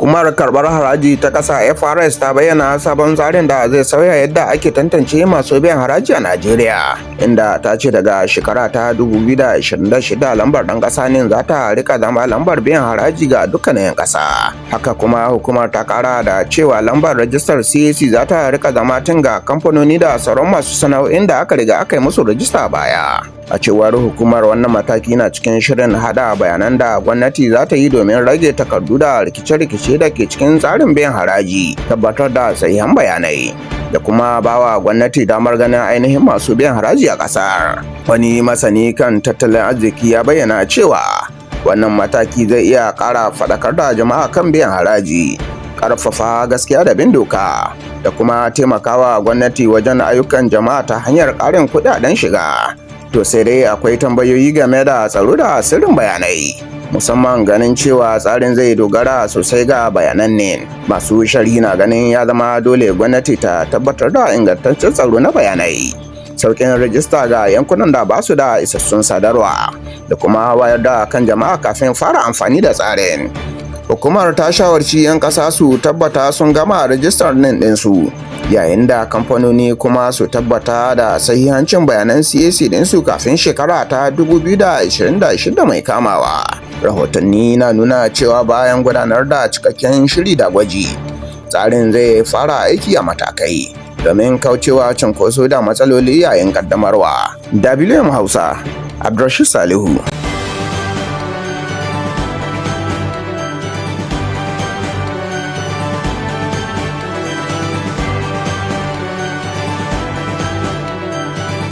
Hukumar karbar haraji ta ƙasa FRS ta bayyana sabon tsarin da zai sauya yadda ake tantance masu biyan haraji a Najeriya, inda ta ce daga shekara ta 2026 lambar ɗan ƙasa NIN za ta rika zama lambar biyan haraji ga dukkanin 'yan ƙasa. Haka kuma hukumar ta ƙara da cewa lambar rajistar CAC za ta rika zama tun ga kamfanoni da sauran masu sana'o'in da aka riga aka yi musu rajista baya. A cewar hukumar, wannan mataki na cikin shirin hada bayanan da gwamnati za ta yi domin rage takardu da rikice-rikice da ke cikin tsarin biyan haraji, tabbatar da sahihan bayanai da kuma bawa gwamnati damar ganin ainihin masu biyan haraji a ƙasar. Wani masani kan tattalin arziki ya bayyana cewa wannan mataki zai iya ƙara faɗakar da jama'a kan biyan haraji, ƙarfafa gaskiya da bin doka, da kuma taimakawa gwamnati wajen ayyukan jama'a ta hanyar ƙarin kuɗaɗen shiga. To sai dai akwai tambayoyi game da tsaro da sirrin bayanai, musamman ganin cewa tsarin zai dogara sosai ga bayanan NIN. Masu sharhi na ganin ya zama dole gwamnati ta tabbatar da ingantaccen tsaro na bayanai, sauƙin rajista ga yankunan da ba su da isassun sadarwa, da kuma wayar da kan jama'a kafin fara amfani da tsarin. Hukumar ta shawarci 'yan ƙasa su tabbata sun gama rajistar NIN ɗinsu, yayin da kamfanoni kuma su tabbata da sahihancin bayanan CAC ɗinsu kafin shekara ta 2026 mai kamawa. Rahotanni na nuna cewa bayan gudanar da cikakken shiri da gwaji, tsarin zai fara aiki a matakai domin kaucewa cunkoso da matsaloli yayin ƙaddamarwa. WM Hausa, Abdulrashid Salihu.